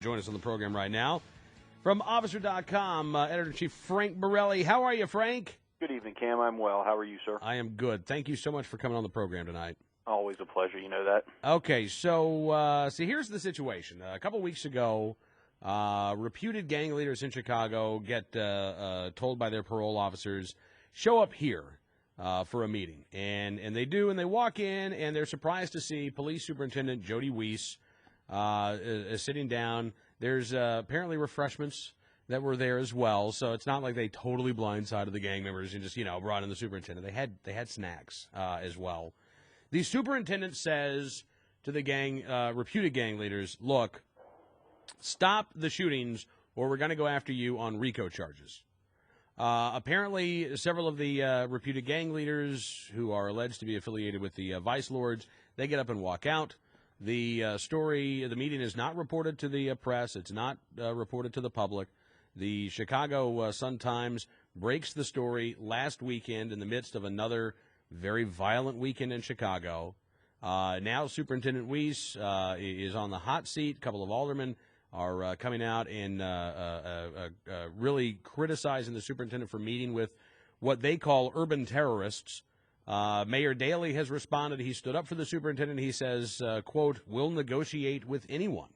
Join us on the program right now. From Officer.com, Editor-in-Chief Frank Borelli. How are you, Frank? Good evening, Cam. I'm well. How are you, sir? I am good. Thank you so much for coming on the program tonight. Always a pleasure. You know that. Okay, so here's the situation. A couple weeks ago, reputed gang leaders in Chicago get told by their parole officers, show up here for a meeting. And they do, and they walk in, and they're surprised to see Police Superintendent Jody Weiss is sitting down. There's apparently refreshments that were there as well, so it's not like they totally blindsided the gang members and just, brought in the superintendent. They had snacks as well. The superintendent says to the reputed gang leaders, look, stop the shootings or we're going to go after you on RICO charges. Apparently, several of the reputed gang leaders who are alleged to be affiliated with the Vice Lords, they get up and walk out. The the meeting is not reported to the press. It's not reported to the public. The Chicago Sun-Times breaks the story last weekend in the midst of another very violent weekend in Chicago. Now Superintendent Weiss is on the hot seat. A couple of aldermen are coming out and really criticizing the superintendent for meeting with what they call urban terrorists. Mayor Daley has responded. He stood up for the superintendent. He says, quote, we'll negotiate with anyone,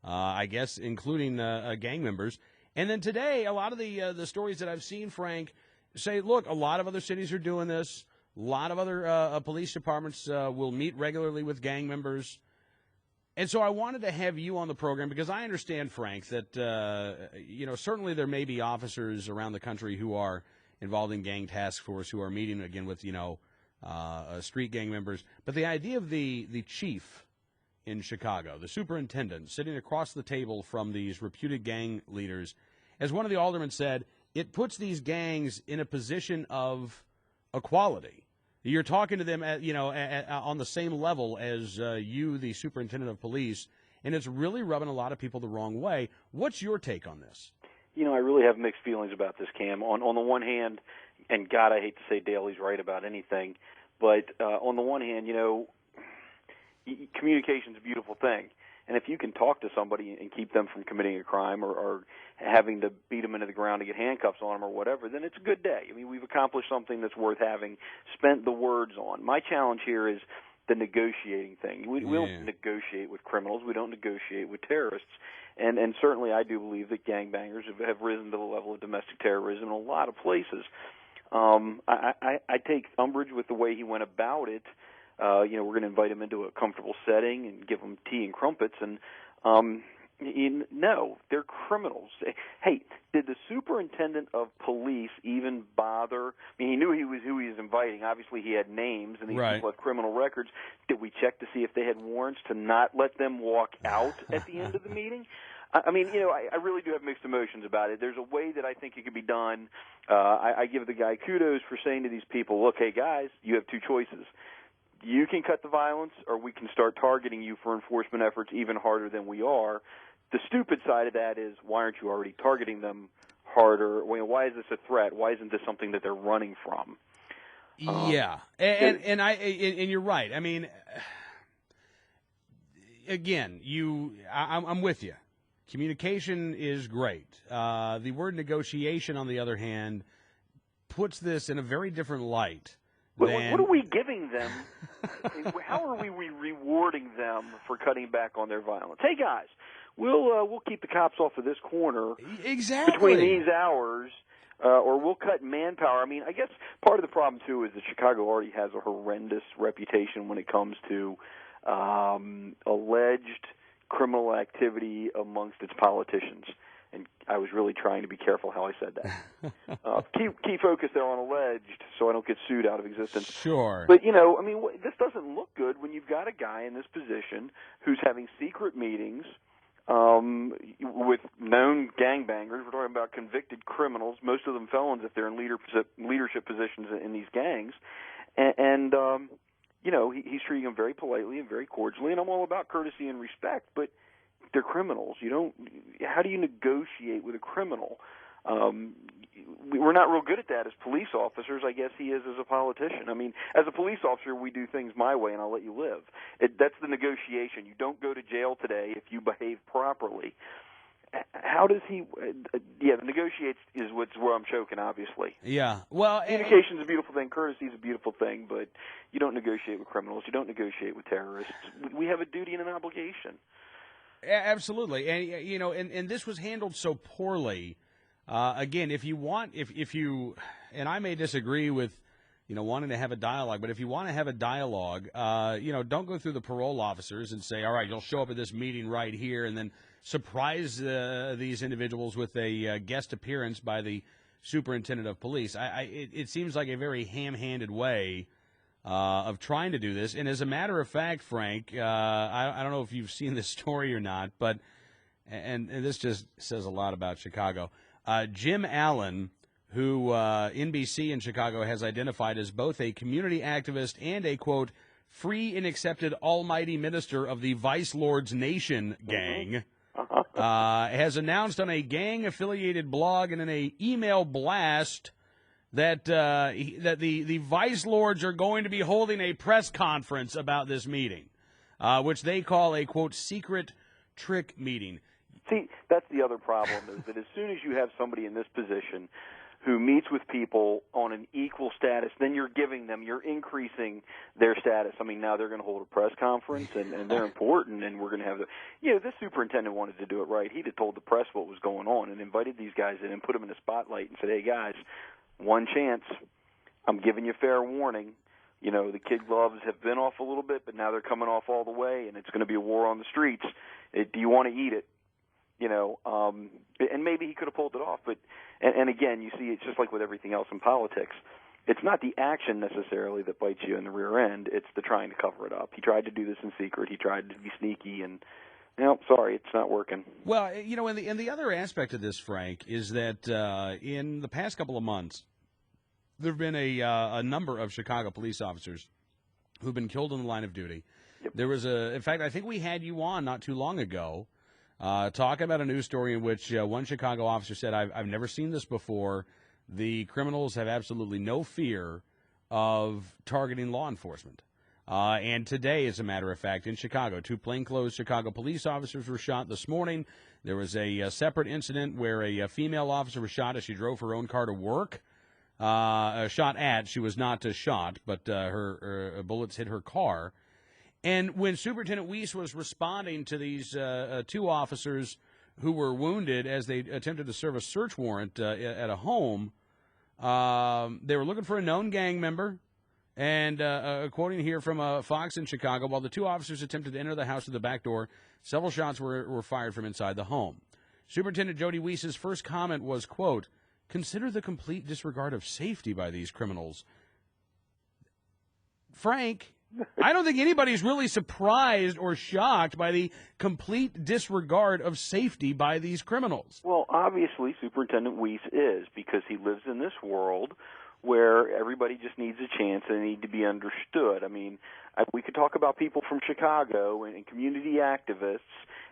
I guess, including gang members. And then today, a lot of the stories that I've seen, Frank, say, look, a lot of other cities are doing this. A lot of other police departments will meet regularly with gang members. And so I wanted to have you on the program because I understand, Frank, that, certainly there may be officers around the country who are involved in gang task force who are meeting, again, with, street gang members. But the idea of the chief in Chicago, the superintendent, sitting across the table from these reputed gang leaders, as one of the aldermen said, it puts these gangs in a position of equality. You're talking to them on the same level as you, the superintendent of police, and it's really rubbing a lot of people the wrong way. What's your take on this? I really have mixed feelings about this, Cam. On the one hand, and God, I hate to say Daley's right about anything, but on the one hand, communication's a beautiful thing. And if you can talk to somebody and keep them from committing a crime or having to beat them into the ground to get handcuffs on them or whatever, then it's a good day. I mean, we've accomplished something that's worth having spent the words on. My challenge here is the negotiating thing. We don't negotiate with criminals. We don't negotiate with terrorists. And certainly I do believe that gangbangers have risen to the level of domestic terrorism in a lot of places. I take umbrage with the way he went about it. We're going to invite him into a comfortable setting and give him tea and crumpets. And no, they're criminals. Hey, did the superintendent of police even bother? I mean, he knew who he was inviting. Obviously, he had names, and these people have criminal records. Did we check to see if they had warrants to not let them walk out at the end of the meeting? I mean, I really do have mixed emotions about it. There's a way that I think it could be done. I give the guy kudos for saying to these people, look, hey, guys, you have two choices. You can cut the violence, or we can start targeting you for enforcement efforts even harder than we are. The stupid side of that is, why aren't you already targeting them harder? Why is this a threat? Why isn't this something that they're running from? And you're right. I mean, again, I'm with you. Communication is great. The word negotiation, on the other hand, puts this in a very different light. What are we giving them? How are we rewarding them for cutting back on their violence? Hey, guys, we'll keep the cops off of this corner between these hours, or we'll cut manpower. I mean, I guess part of the problem, too, is that Chicago already has a horrendous reputation when it comes to alleged criminal activity amongst its politicians. And I was really trying to be careful how I said that. Key focus there on alleged, so I don't get sued out of existence. Sure. But, I mean, this doesn't look good when you've got a guy in this position who's having secret meetings with known gangbangers. We're talking about convicted criminals, most of them felons if they're in leadership positions in these gangs. And he's treating them very politely and very cordially, and I'm all about courtesy and respect, but they're criminals. How do you negotiate with a criminal? we're not real good at that as police officers. I guess he is as a politician. I mean, as a police officer, we do things my way, and I'll let you live. That's the negotiation. You don't go to jail today if you behave properly. How does he? The negotiates is where I'm choking, obviously. Yeah. Well, communication's a beautiful thing. Courtesy is a beautiful thing, but you don't negotiate with criminals. You don't negotiate with terrorists. We have a duty and an obligation. Absolutely, and and this was handled so poorly. Again, if you, and I may disagree with, wanting to have a dialogue, but if you want to have a dialogue, don't go through the parole officers and say, all right, you'll show up at this meeting right here, and then surprise these individuals with a guest appearance by the superintendent of police. It seems like a very ham-handed way of trying to do this. And as a matter of fact, Frank, I don't know if you've seen this story or not, but and this just says a lot about Chicago. Jim Allen, who NBC in Chicago has identified as both a community activist and a, quote, free and accepted almighty minister of the Vice Lords Nation gang, has announced on a gang-affiliated blog and in an email blast that the Vice Lords are going to be holding a press conference about this meeting, which they call a, quote, secret trick meeting. See, that's the other problem, is that as soon as you have somebody in this position who meets with people on an equal status, then you're increasing their status. I mean, now they're going to hold a press conference, and they're important, and we're going to have this superintendent wanted to do it right. He'd have told the press what was going on and invited these guys in and put them in the spotlight and said, hey, guys, one chance. I'm giving you fair warning. The kid gloves have been off a little bit, but now they're coming off all the way, and it's going to be a war on the streets. Do you want to eat it? And maybe he could have pulled it off, but and again, you see, it's just like with everything else in politics. It's not the action necessarily that bites you in the rear end; it's the trying to cover it up. He tried to do this in secret. He tried to be sneaky, and sorry, it's not working. Well, and the other aspect of this, Frank, is that in the past couple of months, there have been a number of Chicago police officers who've been killed in the line of duty. Yep. There was in fact, I think we had you on not too long ago. Talking about a news story in which one Chicago officer said, I've never seen this before. The criminals have absolutely no fear of targeting law enforcement. And today, as a matter of fact, in Chicago, 2 plainclothes Chicago police officers were shot this morning. There was a separate incident where a female officer was shot as she drove her own car to work. Shot at. She was not shot, but her bullets hit her car. And when Superintendent Weiss was responding to these 2 officers who were wounded as they attempted to serve a search warrant at a home, they were looking for a known gang member. And quoting here from Fox in Chicago, while the 2 officers attempted to enter the house through the back door, several shots were fired from inside the home. Superintendent Jody Weiss's first comment was, quote, consider the complete disregard of safety by these criminals. Frank, I don't think anybody's really surprised or shocked by the complete disregard of safety by these criminals. Well, obviously, Superintendent Weiss is, because he lives in this world where everybody just needs a chance and they need to be understood. I mean, we could talk about people from Chicago and community activists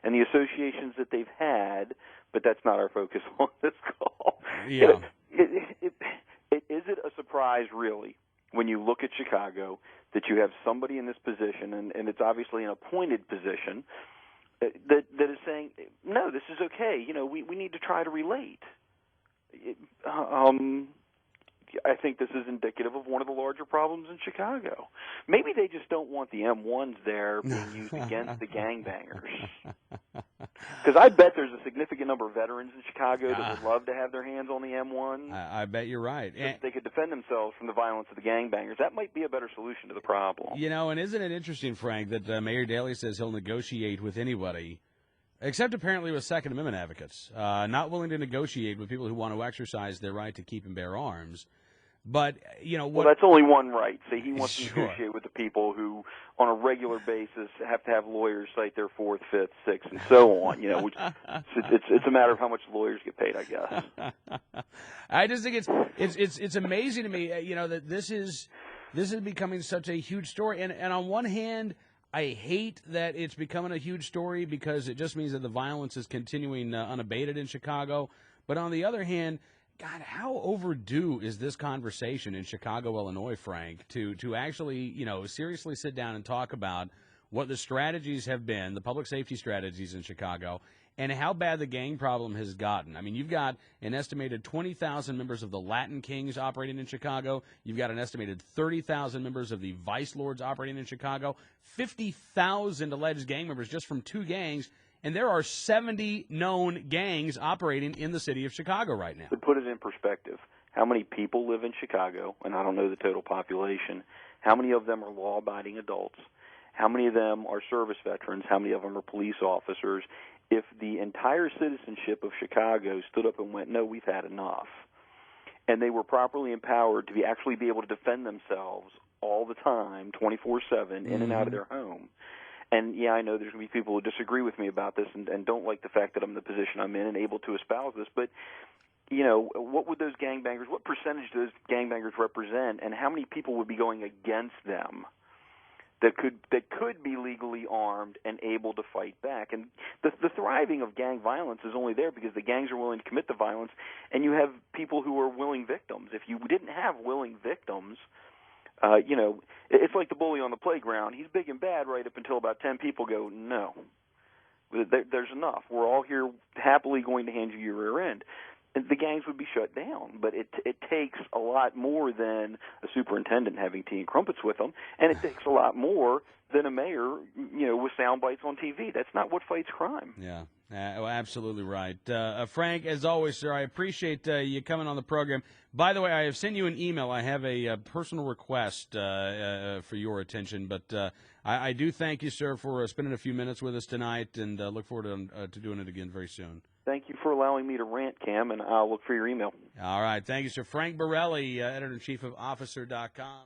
and the associations that they've had, but that's not our focus on this call. Yeah. Is it a surprise, really, when you look at Chicago, that you have somebody in this position, and it's obviously an appointed position, that is saying, no, this is okay. We need to try to relate. I think this is indicative of one of the larger problems in Chicago. Maybe they just don't want the M1s there being used against the gangbangers. Because I bet there's a significant number of veterans in Chicago that would love to have their hands on the M1s. I bet you're right. So they could defend themselves from the violence of the gangbangers. That might be a better solution to the problem. And isn't it interesting, Frank, that Mayor Daley says he'll negotiate with anybody, except apparently with Second Amendment advocates, not willing to negotiate with people who want to exercise their right to keep and bear arms. But, well, that's only one right. So he wants to negotiate with the people who, on a regular basis, have to have lawyers cite their 4th, 5th, 6th, and so on. Which it's a matter of how much lawyers get paid, I guess. I just think it's amazing to me, that this is becoming such a huge story. And on one hand, I hate that it's becoming a huge story because it just means that the violence is continuing unabated in Chicago. But on the other hand, God, how overdue is this conversation in Chicago, Illinois, Frank, to actually, seriously sit down and talk about what the strategies have been, the public safety strategies in Chicago, and how bad the gang problem has gotten. I mean, you've got an estimated 20,000 members of the Latin Kings operating in Chicago. You've got an estimated 30,000 members of the Vice Lords operating in Chicago, 50,000 alleged gang members just from 2 gangs, and there are 70 known gangs operating in the city of Chicago right now. To put it in perspective, how many people live in Chicago, and I don't know the total population, how many of them are law-abiding adults? How many of them are service veterans? How many of them are police officers? If the entire citizenship of Chicago stood up and went, no, we've had enough, and they were properly empowered to actually be able to defend themselves all the time, 24/7, in and out of their home. And, yeah, I know there's going to be people who disagree with me about this and don't like the fact that I'm in the position I'm in and able to espouse this, but what would those gangbangers, what percentage do those gangbangers represent, and how many people would be going against them that could be legally armed and able to fight back? And the thriving of gang violence is only there because the gangs are willing to commit the violence, and you have people who are willing victims. If you didn't have willing victims, it's like the bully on the playground. He's big and bad right up until about 10 people go, no, there's enough. We're all here happily going to hand you your rear end. The gangs would be shut down, but it takes a lot more than a superintendent having tea and crumpets with them, and it takes a lot more than a mayor, with sound bites on TV. That's not what fights crime. Yeah, absolutely right. Frank, as always, sir, I appreciate you coming on the program. By the way, I have sent you an email. I have a personal request for your attention, but I do thank you, sir, for spending a few minutes with us tonight, and look forward to doing it again very soon. Thank you for allowing me to rant, Cam, and I'll look for your email. All right. Thank you, sir. Frank Borelli, editor-in-chief of Officer.com.